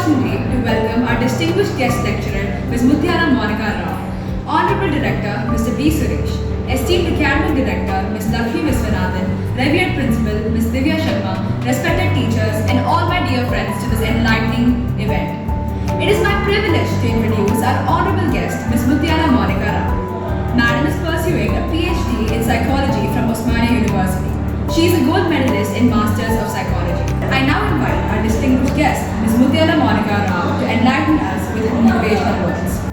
opportunity to welcome our distinguished guest lecturer, Ms. Muthyala Mounica Rao, Honorable Director, Mr. B. Suresh, esteemed Academic Director, Ms. Lakshmi Viswanathan, Revered Principal, Ms. Divya Sharma, respected teachers, and all my dear friends to this enlightening event. It is my privilege to introduce our honorable guest, Ms. Muthyala Mounica Rao. Madam is pursuing a PhD in Psychology from Osmania University. She is a gold medalist in Masters of Psychology. I now invite our distinguished guest, Ms. Muthyala Mounica Rao, to enlighten us with motivational words.